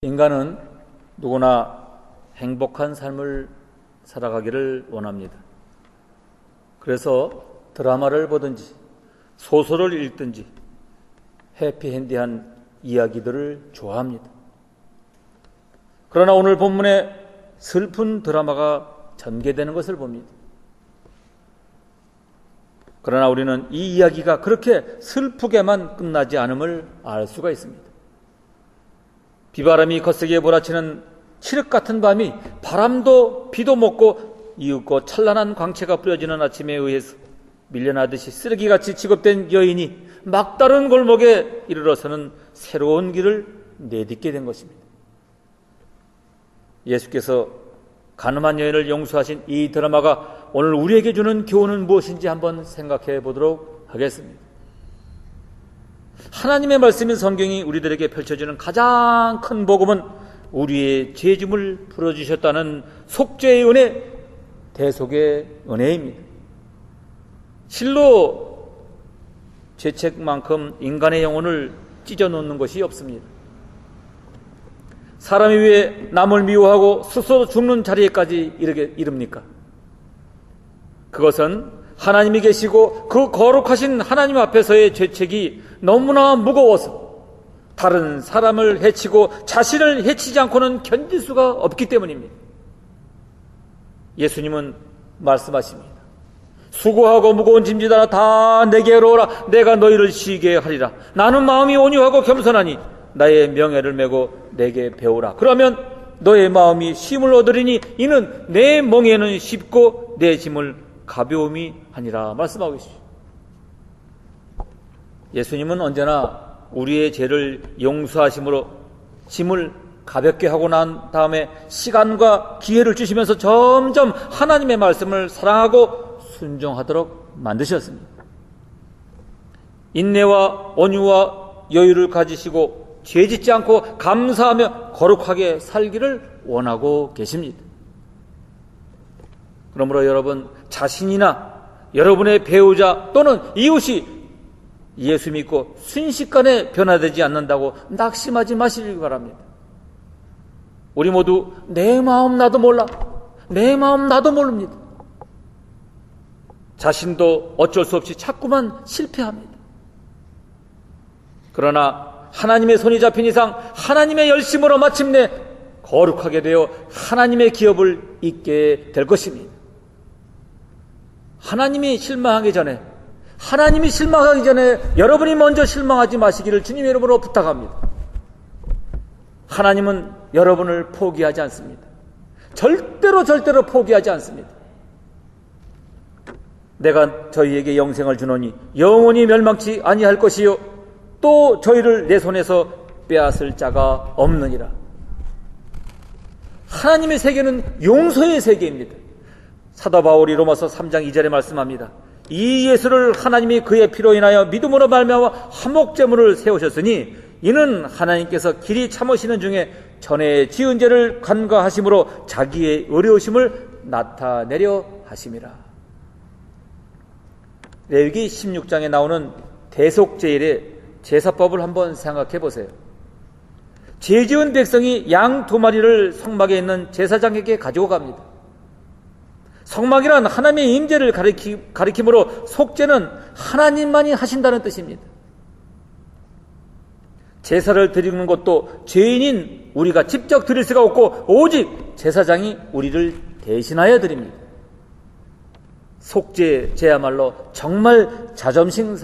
인간은 누구나 행복한 삶을 살아가기를 원합니다. 그래서 드라마를 보든지 소설을 읽든지 해피엔디한 이야기들을 좋아합니다. 그러나 오늘 본문에 슬픈 드라마가 전개되는 것을 봅니다. 그러나 우리는 이 이야기가 그렇게 슬프게만 끝나지 않음을 알 수가 있습니다. 비바람이 거세게 몰아치는 칠흑 같은 밤이 바람도 비도 먹고 이윽고 찬란한 광채가 뿌려지는 아침에 의해서 밀려나듯이 쓰레기같이 취급된 여인이 막다른 골목에 이르러서는 새로운 길을 내딛게 된 것입니다. 예수께서 가늠한 여인을 용서하신 이 드라마가 오늘 우리에게 주는 교훈은 무엇인지 한번 생각해 보도록 하겠습니다. 하나님의 말씀인 성경이 우리들에게 펼쳐주는 가장 큰 복음은 우리의 죄짐을 풀어주셨다는 속죄의 은혜, 대속의 은혜입니다. 실로 죄책만큼 인간의 영혼을 찢어놓는 것이 없습니다. 사람이 왜 남을 미워하고 스스로 죽는 자리에까지 이릅니까? 그것은 하나님이 계시고 그 거룩하신 하나님 앞에서의 죄책이 너무나 무거워서 다른 사람을 해치고 자신을 해치지 않고는 견딜 수가 없기 때문입니다. 예수님은 말씀하십니다. 수고하고 무거운 짐지다 다 내게로 오라. 내가 너희를 쉬게 하리라. 나는 마음이 온유하고 겸손하니 나의 명예를 메고 내게 배우라. 그러면 너의 마음이 쉼을 얻으리니 이는 내 멍에는 쉽고 내 짐을 가벼움이 하니라 말씀하고 계시죠. 예수님은 언제나 우리의 죄를 용서하심으로 짐을 가볍게 하고 난 다음에 시간과 기회를 주시면서 점점 하나님의 말씀을 사랑하고 순종하도록 만드셨습니다. 인내와 온유와 여유를 가지시고 죄짓지 않고 감사하며 거룩하게 살기를 원하고 계십니다. 그러므로 여러분 자신이나 여러분의 배우자 또는 이웃이 예수 믿고 순식간에 변화되지 않는다고 낙심하지 마시기 바랍니다. 우리 모두 내 마음 나도 몰라, 내 마음 나도 모릅니다. 자신도 어쩔 수 없이 자꾸만 실패합니다. 그러나 하나님의 손이 잡힌 이상 하나님의 열심으로 마침내 거룩하게 되어 하나님의 기업을 잇게 될 것입니다. 하나님이 실망하기 전에 여러분이 먼저 실망하지 마시기를 주님의 이름으로 부탁합니다. 하나님은 여러분을 포기하지 않습니다. 절대로 포기하지 않습니다. 내가 저희에게 영생을 주노니 영원히 멸망치 아니할 것이요 또 저희를 내 손에서 빼앗을 자가 없느니라. 하나님의 세계는 용서의 세계입니다. 사도 바울이 로마서 3장 2절에 말씀합니다. 이 예수를 하나님이 그의 피로 인하여 믿음으로 말미암아 화목제물을 세우셨으니 이는 하나님께서 길이 참으시는 중에 전에 지은 죄를 간과하심으로 자기의 의로우심을 나타내려 하심이라. 레위기 16장에 나오는 대속제일의 제사법을 한번 생각해 보세요. 죄 지은 백성이 양 2마리를 성막에 있는 제사장에게 가지고 갑니다. 성막이란 하나님의 임재를 가리킴으로 속죄는 하나님만이 하신다는 뜻입니다. 제사를 드리는 것도 죄인인 우리가 직접 드릴 수가 없고 오직 제사장이 우리를 대신하여 드립니다. 속죄 제야말로 정말 자존심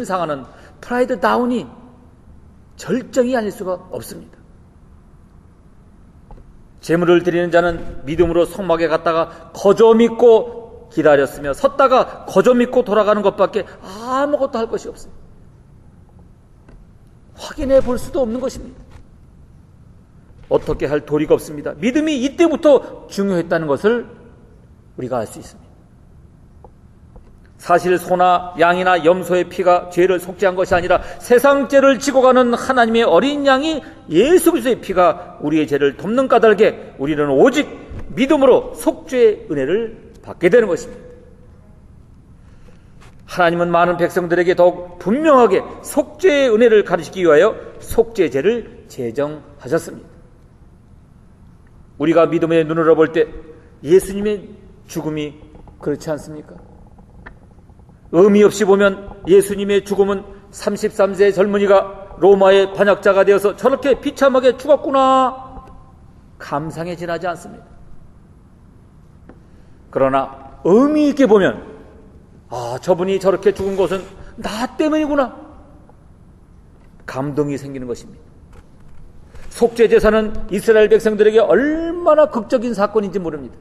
상하는 프라이드 다운이 절정이 아닐 수가 없습니다. 제물을 드리는 자는 믿음으로 성막에 갔다가 거저 믿고 기다렸으며 섰다가 거저 믿고 돌아가는 것밖에 아무것도 할 것이 없습니다. 확인해 볼 수도 없는 것입니다. 어떻게 할 도리가 없습니다. 믿음이 이때부터 중요했다는 것을 우리가 알 수 있습니다. 사실 소나 양이나 염소의 피가 죄를 속죄한 것이 아니라 세상 죄를 지고 가는 하나님의 어린 양이 예수 그리스도의 피가 우리의 죄를 덮는 까닭에 우리는 오직 믿음으로 속죄의 은혜를 받게 되는 것입니다. 하나님은 많은 백성들에게 더욱 분명하게 속죄의 은혜를 가르치기 위하여 속죄제를 제정하셨습니다. 우리가 믿음의 눈으로 볼 때 예수님의 죽음이 그렇지 않습니까? 의미 없이 보면 예수님의 죽음은 33세 젊은이가 로마의 반역자가 되어서 저렇게 비참하게 죽었구나 감상에 지나지 않습니다. 그러나 의미 있게 보면 저분이 저렇게 죽은 것은 나 때문이구나 감동이 생기는 것입니다. 속죄 제사는 이스라엘 백성들에게 얼마나 극적인 사건인지 모릅니다.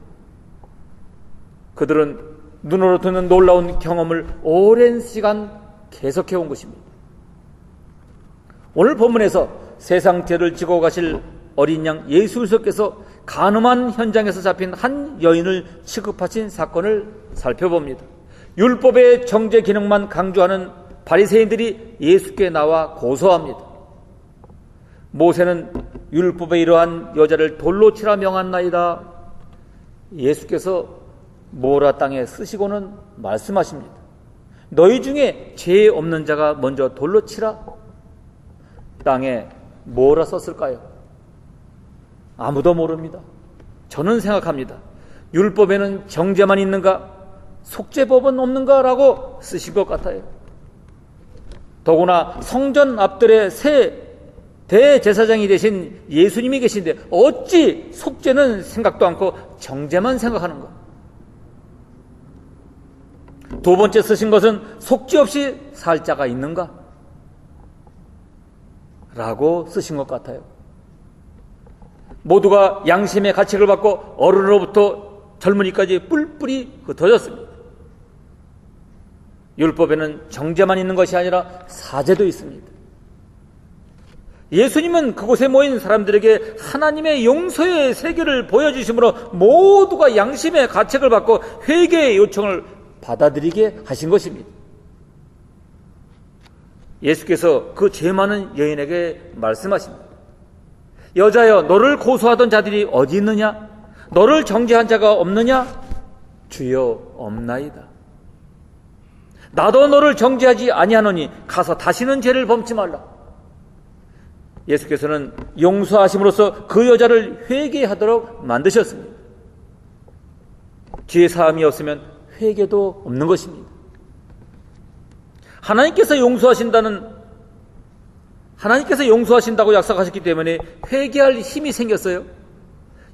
그들은 눈으로 듣는 놀라운 경험을 오랜 시간 계속해온 것입니다. 오늘 본문에서 세상 죄를 지고 가실 어린 양 예수 그리스도께서 간음한 현장에서 잡힌 한 여인을 취급하신 사건을 살펴봅니다. 율법의 정죄 기능만 강조하는 바리새인들이 예수께 나와 고소합니다. 모세는 율법에 이러한 여자를 돌로 치라 명한나이다. 예수께서 모라 땅에 쓰시고는 말씀하십니다. 너희 중에 죄 없는 자가 먼저 돌로 치라. 땅에 뭐라 썼을까요? 아무도 모릅니다. 저는 생각합니다. 율법에는 정죄만 있는가? 속죄법은 없는가? 라고 쓰신 것 같아요. 더구나 성전 앞들에 새 대제사장이 되신 예수님이 계신데 어찌 속죄는 생각도 않고 정죄만 생각하는가? 두 번째 쓰신 것은 속죄 없이 살 자가 있는가? 라고 쓰신 것 같아요. 모두가 양심의 가책을 받고 어른으로부터 젊은이까지 뿔뿔이 흩어졌습니다. 율법에는 정죄만 있는 것이 아니라 사죄도 있습니다. 예수님은 그곳에 모인 사람들에게 하나님의 용서의 세계를 보여주심으로 모두가 양심의 가책을 받고 회개의 요청을 받아들이게 하신 것입니다. 예수께서 그 죄 많은 여인에게 말씀하십니다. 여자여, 너를 고소하던 자들이 어디 있느냐? 너를 정죄한 자가 없느냐? 주여, 없나이다. 나도 너를 정죄하지 아니하노니 가서 다시는 죄를 범치 말라. 예수께서는 용서하심으로써 그 여자를 회개하도록 만드셨습니다. 죄 사함이 없으면 회개도 없는 것입니다. 하나님께서 용서하신다고 약속하셨기 때문에 회개할 힘이 생겼어요.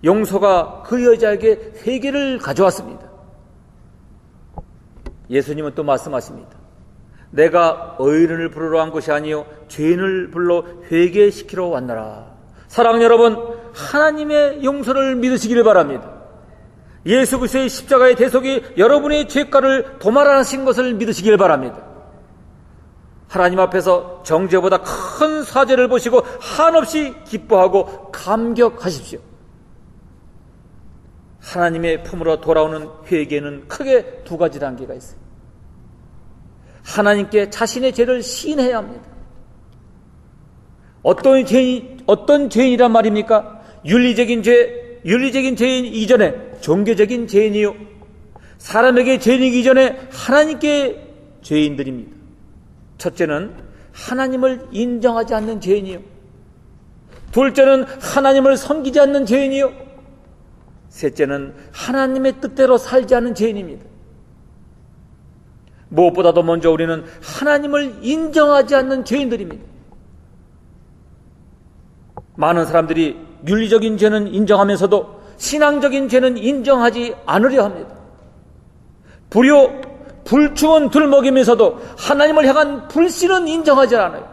용서가 그 여자에게 회개를 가져왔습니다. 예수님은 또 말씀하십니다. 내가 의인을 부르러 온 것이 아니요 죄인을 불러 회개시키러 왔노라. 사랑하는 여러분, 하나님의 용서를 믿으시기를 바랍니다. 예수 그리스도의 십자가의 대속이 여러분의 죄가를 도말하신 것을 믿으시길 바랍니다. 하나님 앞에서 정죄보다 큰 사죄를 보시고 한없이 기뻐하고 감격하십시오. 하나님의 품으로 돌아오는 회개는 크게 두 가지 단계가 있어요. 하나님께 자신의 죄를 시인해야 합니다. 어떤 죄인이란 말입니까? 윤리적인 죄인 이전에 종교적인 죄인이요, 사람에게 죄인이기 전에 하나님께 죄인들입니다. 첫째는 하나님을 인정하지 않는 죄인이요, 둘째는 하나님을 섬기지 않는 죄인이요, 셋째는 하나님의 뜻대로 살지 않는 죄인입니다. 무엇보다도 먼저 우리는 하나님을 인정하지 않는 죄인들입니다. 많은 사람들이 윤리적인 죄는 인정하면서도 신앙적인 죄는 인정하지 않으려 합니다. 불충은 들먹이면서도 하나님을 향한 불신은 인정하지 않아요.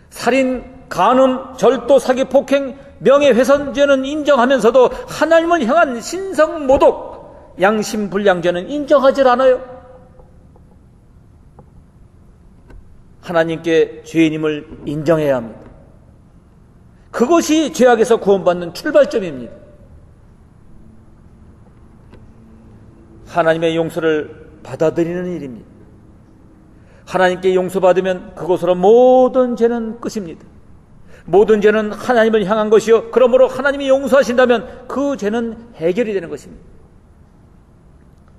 살인, 간음, 절도, 사기, 폭행, 명예훼손죄는 인정하면서도 하나님을 향한 신성, 모독, 양심, 불량죄는 인정하지 않아요. 하나님께 죄인임을 인정해야 합니다. 그것이 죄악에서 구원받는 출발점입니다. 하나님의 용서를 받아들이는 일입니다. 하나님께 용서받으면 그것으로 모든 죄는 끝입니다. 모든 죄는 하나님을 향한 것이요, 그러므로 하나님이 용서하신다면 그 죄는 해결이 되는 것입니다.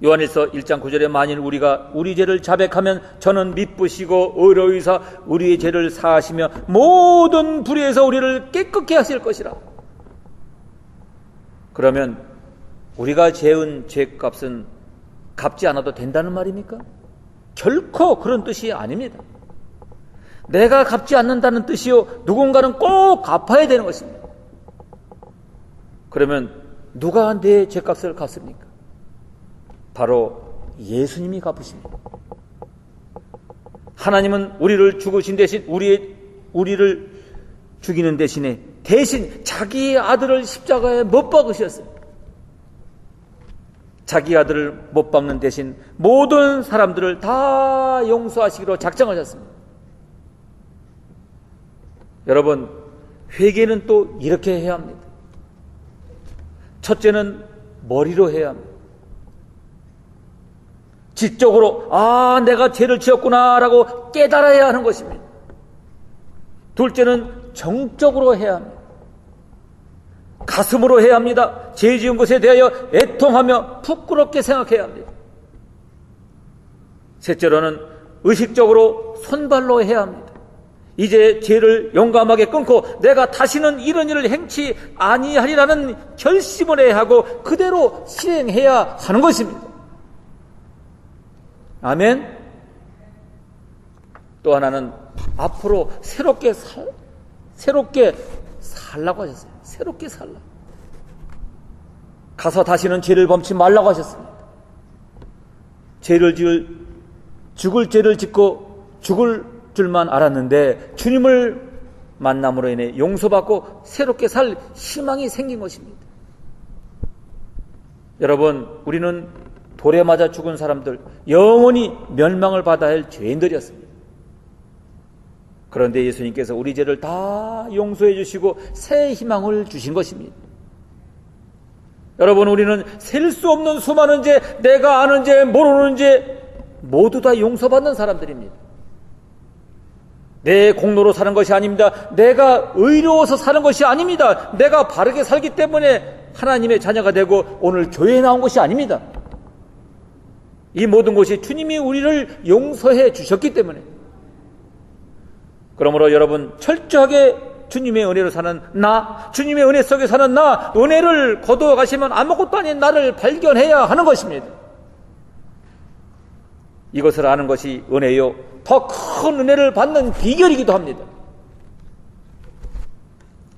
요한일서 1장 9절에 만일 우리가 우리 죄를 자백하면 저는 미쁘시고 의로이사 우리의 죄를 사하시며 모든 불의에서 우리를 깨끗게 하실 것이라. 그러면 우리가 지은 죄값은 갚지 않아도 된다는 말입니까? 결코 그런 뜻이 아닙니다. 내가 갚지 않는다는 뜻이요, 누군가는 꼭 갚아야 되는 것입니다. 그러면 누가 내 죄값을 갚습니까? 바로 예수님이 갚으십니다. 하나님은 우리를 죽으신 대신 우리를 죽이는 대신 자기의 아들을 십자가에 못 박으셨어요. 자기 아들을 못 박는 대신 모든 사람들을 다 용서하시기로 작정하셨습니다. 여러분, 회개는 또 이렇게 해야 합니다. 첫째는 머리로 해야 합니다. 지적으로 내가 죄를 지었구나라고 깨달아야 하는 것입니다. 둘째는 정적으로 해야 합니다. 가슴으로 해야 합니다. 죄 지은 것에 대하여 애통하며 부끄럽게 생각해야 합니다. 셋째로는 의식적으로 손발로 해야 합니다. 이제 죄를 용감하게 끊고 내가 다시는 이런 일을 행치 아니하리라는 결심을 해야 하고 그대로 실행해야 하는 것입니다. 아멘. 또 하나는 앞으로 새롭게 살라고 하셨어요. 새롭게 살라. 가서 다시는 죄를 범치 말라고 하셨습니다. 죽을 죄를 짓고 죽을 줄만 알았는데 주님을 만남으로 인해 용서받고 새롭게 살 희망이 생긴 것입니다. 여러분, 우리는 돌에 맞아 죽은 사람들, 영원히 멸망을 받아야 할 죄인들이었습니다. 그런데 예수님께서 우리 죄를 다 용서해 주시고 새 희망을 주신 것입니다. 여러분, 우리는 셀 수 없는 수많은 죄, 내가 아는 죄, 모르는 죄 모두 다 용서받는 사람들입니다. 내 공로로 사는 것이 아닙니다. 내가 의로워서 사는 것이 아닙니다. 내가 바르게 살기 때문에 하나님의 자녀가 되고 오늘 교회에 나온 것이 아닙니다. 이 모든 것이 주님이 우리를 용서해 주셨기 때문에. 그러므로 여러분, 철저하게 주님의 은혜로 사는 나, 주님의 은혜 속에 사는 나, 은혜를 거두어 가시면 아무것도 아닌 나를 발견해야 하는 것입니다. 이것을 아는 것이 은혜요, 더 큰 은혜를 받는 비결이기도 합니다.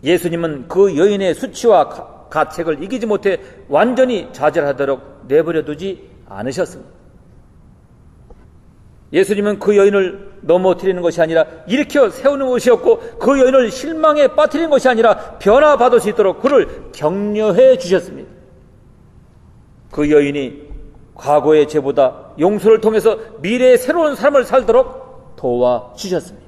예수님은 그 여인의 수치와 가책을 이기지 못해 완전히 좌절하도록 내버려 두지 않으셨습니다. 예수님은 그 여인을 넘어뜨리는 것이 아니라 일으켜 세우는 것이었고, 그 여인을 실망에 빠뜨리는 것이 아니라 변화받을 수 있도록 그를 격려해 주셨습니다. 그 여인이 과거의 죄보다 용서를 통해서 미래의 새로운 삶을 살도록 도와주셨습니다.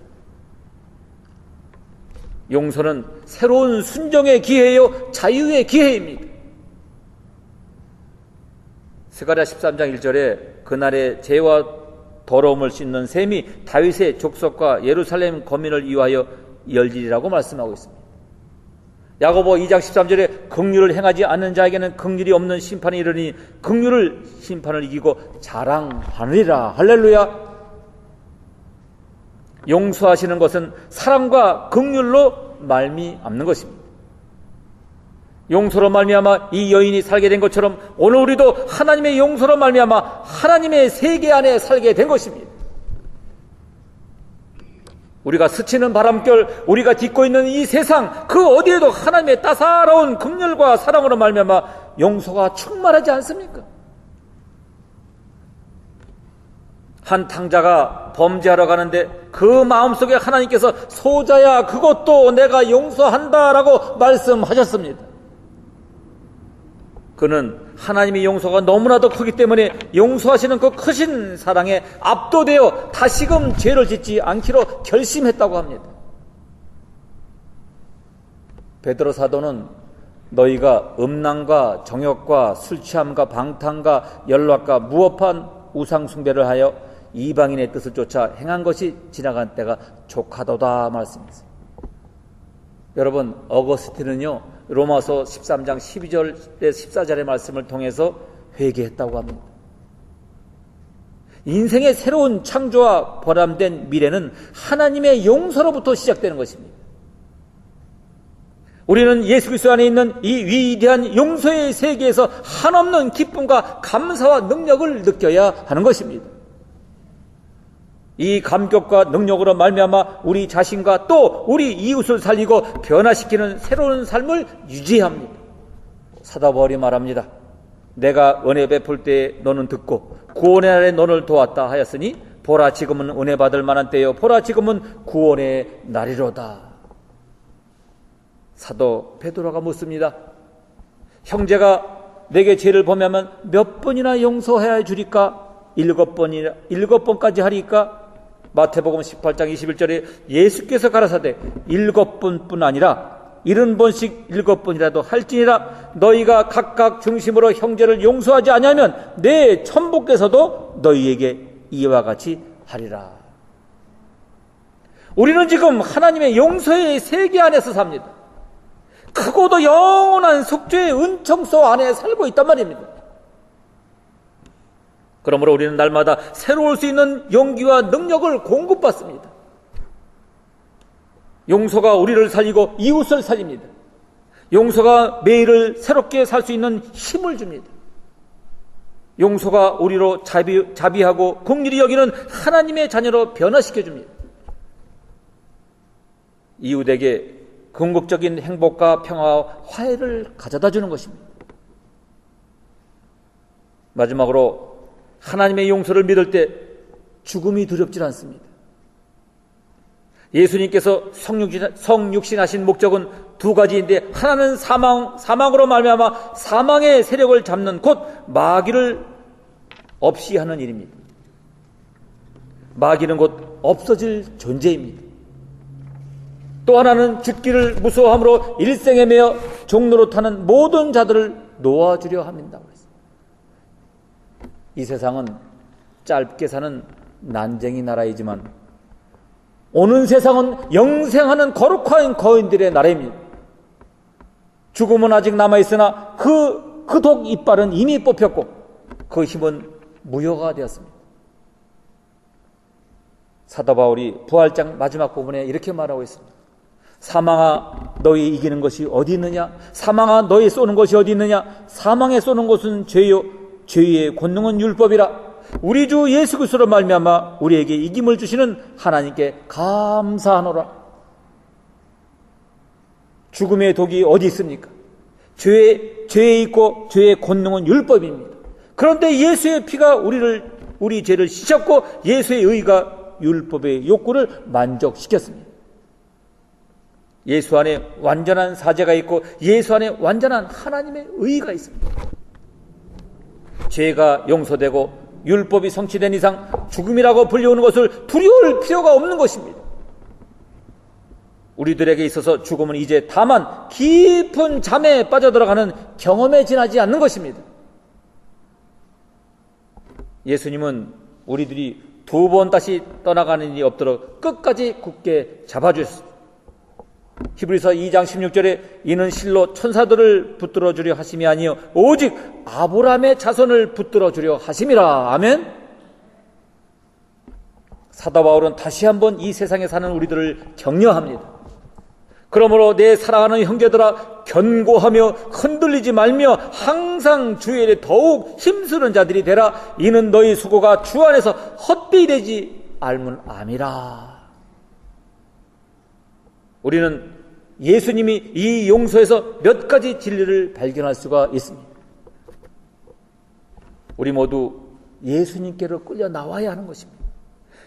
용서는 새로운 순종의 기회요, 자유의 기회입니다. 스가랴 13장 1절에 그날의 죄와 더러움을 씻는 셈이 다윗의 족속과 예루살렘 거민을 위하여 열지리라고 말씀하고 있습니다. 야고보 2장 13절에 긍휼을 행하지 않는 자에게는 긍휼이 없는 심판이 이르니 긍휼을 심판을 이기고 자랑하느니라. 할렐루야. 용서하시는 것은 사랑과 긍휼로 말미암는 것입니다. 용서로 말미암아 이 여인이 살게 된 것처럼 오늘 우리도 하나님의 용서로 말미암아 하나님의 세계 안에 살게 된 것입니다. 우리가 스치는 바람결, 우리가 딛고 있는 이 세상 그 어디에도 하나님의 따사로운 긍휼과 사랑으로 말미암아 용서가 충만하지 않습니까? 한 탕자가 범죄하러 가는데 그 마음속에 하나님께서 소자야 그것도 내가 용서한다라고 말씀하셨습니다. 그는 하나님의 용서가 너무나도 크기 때문에 용서하시는 그 크신 사랑에 압도되어 다시금 죄를 짓지 않기로 결심했다고 합니다. 베드로 사도는 너희가 음란과 정욕과 술취함과 방탕과 연락과 무업한 우상숭배를 하여 이방인의 뜻을 쫓아 행한 것이 지나간 때가 족하도다 말씀했습니다. 여러분, 어거스틴은요 로마서 13장 12절에 14절의 말씀을 통해서 회개했다고 합니다. 인생의 새로운 창조와 보람된 미래는 하나님의 용서로부터 시작되는 것입니다. 우리는 예수 그리스도 안에 있는 이 위대한 용서의 세계에서 한없는 기쁨과 감사와 능력을 느껴야 하는 것입니다. 이 감격과 능력으로 말미암아 우리 자신과 또 우리 이웃을 살리고 변화시키는 새로운 삶을 유지해야 합니다. 사도 바울이 말합니다. 내가 은혜 베풀 때에 너는 듣고 구원의 날에 너를 도왔다 하였으니 보라 지금은 은혜 받을 만한 때요 보라 지금은 구원의 날이로다. 사도 베드로가 묻습니다. 형제가 내게 죄를 범하면 몇 번이나 용서해야 주리까? 7번까지 하리까? 마태복음 18장 21절에 예수께서 가라사대 7번뿐 아니라 70번씩 7번이라도 할지니라. 너희가 각각 중심으로 형제를 용서하지 아니하면 내 천부께서도 너희에게 이와 같이 하리라. 우리는 지금 하나님의 용서의 세계 안에서 삽니다. 크고도 영원한 속죄의 은총소 안에 살고 있단 말입니다. 그러므로 우리는 날마다 새로울 수 있는 용기와 능력을 공급받습니다. 용서가 우리를 살리고 이웃을 살립니다. 용서가 매일을 새롭게 살 수 있는 힘을 줍니다. 용서가 우리로 자비하고 긍휼히 여기는 하나님의 자녀로 변화시켜 줍니다. 이웃에게 궁극적인 행복과 평화와 화해를 가져다 주는 것입니다. 마지막으로 하나님의 용서를 믿을 때 죽음이 두렵지 않습니다. 예수님께서 성육신하신 목적은 두 가지인데 하나는 사망으로 말미암아 사망의 세력을 잡는 곧 마귀를 없이 하는 일입니다. 마귀는 곧 없어질 존재입니다. 또 하나는 죽기를 무서워함으로 일생에 매여 종로로 타는 모든 자들을 놓아주려 합니다. 이 세상은 짧게 사는 난쟁이 나라이지만 오는 세상은 영생하는 거룩한 거인들의 나라입니다. 죽음은 아직 남아있으나 그 독 이빨은 이미 뽑혔고 그 힘은 무효가 되었습니다. 사도 바울이 부활장 마지막 부분에 이렇게 말하고 있습니다. 사망아 너희 이기는 것이 어디 있느냐? 사망아 너희 쏘는 것이 어디 있느냐? 사망에 쏘는 것은 죄요 죄의 권능은 율법이라. 우리 주 예수 그리스도로 말미암아 우리에게 이김을 주시는 하나님께 감사하노라. 죽음의 독이 어디 있습니까? 죄에 있고 죄의 권능은 율법입니다. 그런데 예수의 피가 우리 죄를 씻었고 예수의 의가 율법의 욕구를 만족시켰습니다. 예수 안에 완전한 사죄가 있고 예수 안에 완전한 하나님의 의가 있습니다. 죄가 용서되고 율법이 성취된 이상 죽음이라고 불리우는 것을 두려울 필요가 없는 것입니다. 우리들에게 있어서 죽음은 이제 다만 깊은 잠에 빠져들어가는 경험에 지나지 않는 것입니다. 예수님은 우리들이 두 번 다시 떠나가는 일이 없도록 끝까지 굳게 잡아주셨습니다. 히브리서 2장 16절에 이는 실로 천사들을 붙들어 주려 하심이 아니요 오직 아브라함의 자손을 붙들어 주려 하심이라. 아멘. 사도 바울은 다시 한번 이 세상에 사는 우리들을 격려합니다. 그러므로 내 사랑하는 형제들아 견고하며 흔들리지 말며 항상 주의 일에 더욱 힘쓰는 자들이 되라. 이는 너희 수고가 주 안에서 헛되이 되지 알문 암이라. 우리는 예수님이 이 용서에서 몇 가지 진리를 발견할 수가 있습니다. 우리 모두 예수님께로 끌려 나와야 하는 것입니다.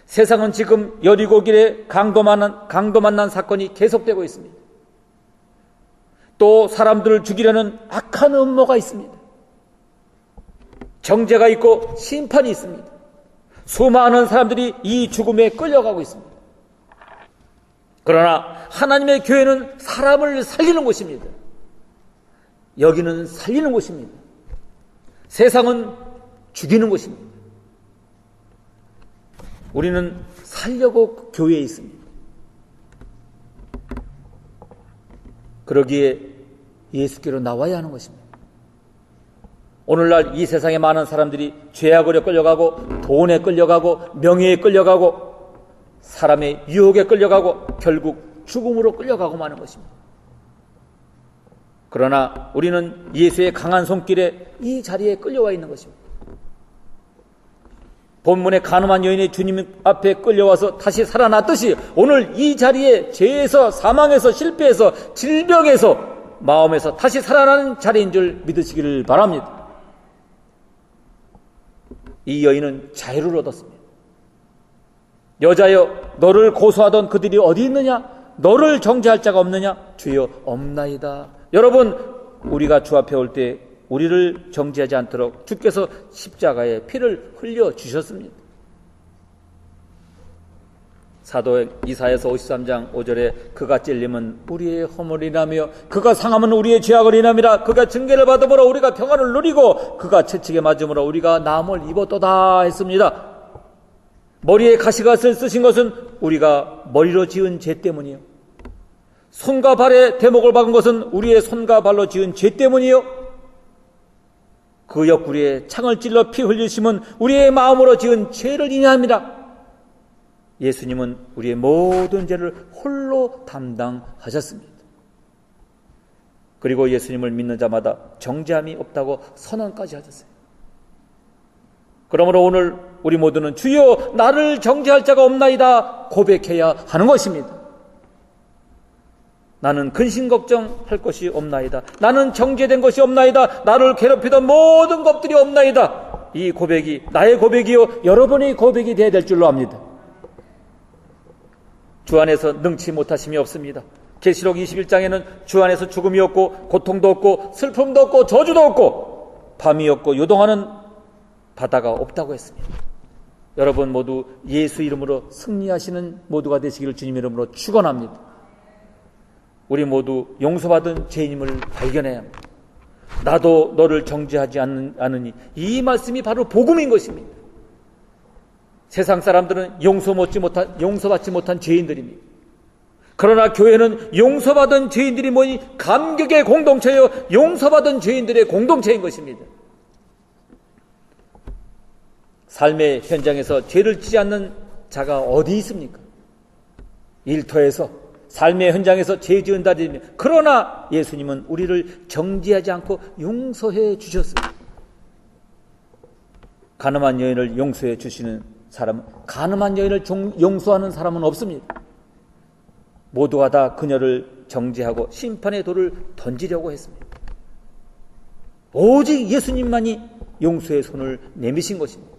세상은 지금 여리고길에 강도 만난 사건이 계속되고 있습니다. 또 사람들을 죽이려는 악한 음모가 있습니다. 정죄가 있고 심판이 있습니다. 수많은 사람들이 이 죽음에 끌려가고 있습니다. 그러나 하나님의 교회는 사람을 살리는 곳입니다. 여기는 살리는 곳입니다. 세상은 죽이는 곳입니다. 우리는 살려고 교회에 있습니다. 그러기에 예수께로 나와야 하는 것입니다. 오늘날 이 세상에 많은 사람들이 죄악으로 끌려가고 돈에 끌려가고 명예에 끌려가고 사람의 유혹에 끌려가고 결국 죽음으로 끌려가고 마는 것입니다. 그러나 우리는 예수의 강한 손길에 이 자리에 끌려와 있는 것입니다. 본문의 가늠한 여인이 주님 앞에 끌려와서 다시 살아났듯이 오늘 이 자리에 죄에서, 사망에서, 실패에서, 질병에서, 마음에서 다시 살아나는 자리인 줄 믿으시기를 바랍니다. 이 여인은 자유를 얻었습니다. 여자여, 너를 고소하던 그들이 어디 있느냐? 너를 정죄할 자가 없느냐? 주여, 없나이다. 여러분, 우리가 주 앞에 올 때 우리를 정죄하지 않도록 주께서 십자가에 피를 흘려주셨습니다. 사도 이사야서 53장 5절에 그가 찔림은 우리의 허물이라며 그가 상함은 우리의 죄악을 인함이라. 그가 징계를 받음으로 우리가 평안을 누리고 그가 채찍에 맞음으로 우리가 나음을 입었도다 했습니다. 머리에 가시갓을 쓰신 것은 우리가 머리로 지은 죄 때문이요, 손과 발에 대목을 박은 것은 우리의 손과 발로 지은 죄 때문이요, 그 옆구리에 창을 찔러 피 흘리심은 우리의 마음으로 지은 죄를 인하합니다. 예수님은 우리의 모든 죄를 홀로 담당하셨습니다. 그리고 예수님을 믿는 자마다 정죄함이 없다고 선언까지 하셨어요. 그러므로 오늘 우리 모두는 주여 나를 정죄할 자가 없나이다 고백해야 하는 것입니다. 나는 근심 걱정할 것이 없나이다. 나는 정죄된 것이 없나이다. 나를 괴롭히던 모든 것들이 없나이다. 이 고백이 나의 고백이요 여러분의 고백이 되어야 될 줄로 압니다. 주 안에서 능치 못하심이 없습니다. 계시록 21장에는 주 안에서 죽음이 없고 고통도 없고 슬픔도 없고 저주도 없고 밤이 없고 요동하는 바다가 없다고 했습니다. 여러분 모두 예수 이름으로 승리하시는 모두가 되시기를 주님 이름으로 축원합니다. 우리 모두 용서받은 죄인임을 발견해야 합니다. 나도 너를 정죄하지 않으니 이 말씀이 바로 복음인 것입니다. 세상 사람들은 용서받지 못한 죄인들입니다. 그러나 교회는 용서받은 죄인들이 뭐니 감격의 공동체요 용서받은 죄인들의 공동체인 것입니다. 삶의 현장에서 죄를 지지 않는 자가 어디 있습니까? 일터에서 삶의 현장에서 죄 지은 자들이며 그러나 예수님은 우리를 정죄하지 않고 용서해 주셨습니다. 가늠한 여인을 용서해 주시는 사람은 가늠한 여인을 용서하는 사람은 없습니다. 모두가 다 그녀를 정죄하고 심판의 돌을 던지려고 했습니다. 오직 예수님만이 용서의 손을 내미신 것입니다.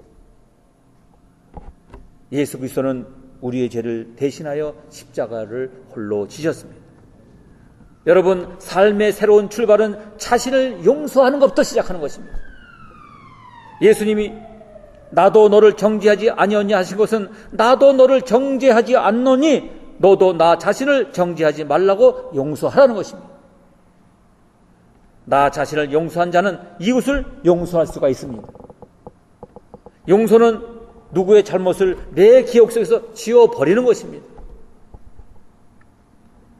예수 그리스도는 우리의 죄를 대신하여 십자가를 홀로 지셨습니다. 여러분, 삶의 새로운 출발은 자신을 용서하는 것부터 시작하는 것입니다. 예수님이 나도 너를 정죄하지 아니었냐 하신 것은 나도 너를 정죄하지 않노니 너도 나 자신을 정죄하지 말라고 용서하라는 것입니다. 나 자신을 용서한 자는 이웃을 용서할 수가 있습니다. 용서는 누구의 잘못을 내 기억 속에서 지워버리는 것입니다.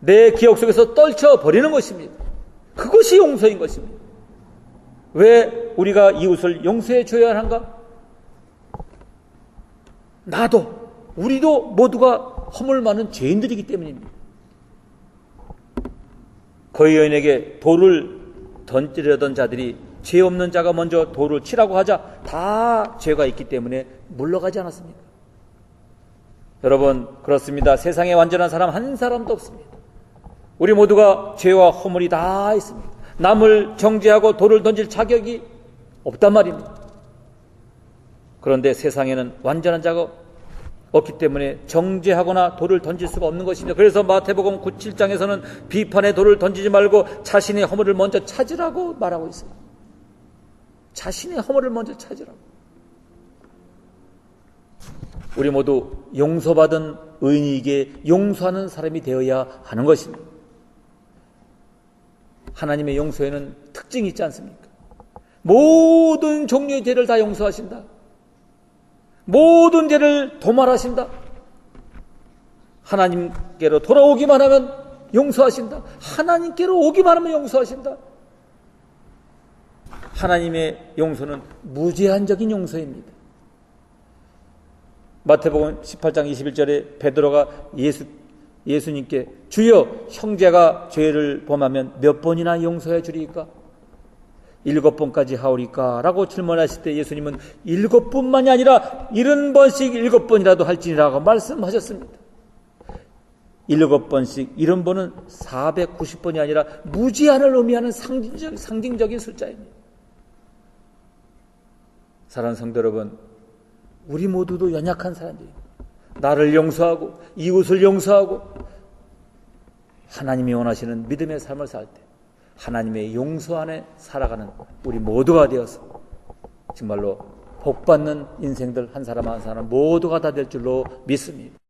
내 기억 속에서 떨쳐버리는 것입니다. 그것이 용서인 것입니다. 왜 우리가 이웃을 용서해 줘야 하는가? 우리도 모두가 허물 많은 죄인들이기 때문입니다. 그 여인에게 돌을 던지려던 자들이 죄 없는 자가 먼저 돌을 치라고 하자 다 죄가 있기 때문에 물러가지 않았습니까? 여러분, 그렇습니다. 세상에 완전한 사람 한 사람도 없습니다. 우리 모두가 죄와 허물이 다 있습니다. 남을 정죄하고 돌을 던질 자격이 없단 말입니다. 그런데 세상에는 완전한 자가 없기 때문에 정죄하거나 돌을 던질 수가 없는 것입니다. 그래서 마태복음 7장에서는 비판의 돌을 던지지 말고 자신의 허물을 먼저 찾으라고 말하고 있습니다. 자신의 허물을 먼저 찾으라고. 우리 모두 용서받은 의인에게 용서하는 사람이 되어야 하는 것입니다. 하나님의 용서에는 특징이 있지 않습니까? 모든 종류의 죄를 다 용서하신다. 모든 죄를 도말하신다. 하나님께로 돌아오기만 하면 용서하신다. 하나님께로 오기만 하면 용서하신다. 하나님의 용서는 무제한적인 용서입니다. 마태복음 18장 21절에 베드로가 예수님께 주여 형제가 죄를 범하면 몇 번이나 용서해 주리까? 7번까지 하오리까? 라고 질문하실 때 예수님은 7번만이 아니라 70번씩 7번이라도 할지니라고 말씀하셨습니다. 7번씩 70번은 490번이 아니라 무제한을 의미하는 상징적인 숫자입니다. 사랑하는 성도 여러분, 우리 모두도 연약한 사람들입니다. 나를 용서하고 이웃을 용서하고 하나님이 원하시는 믿음의 삶을 살 때 하나님의 용서 안에 살아가는 우리 모두가 되어서 정말로 복받는 인생들 한 사람 한 사람 모두가 다 될 줄로 믿습니다.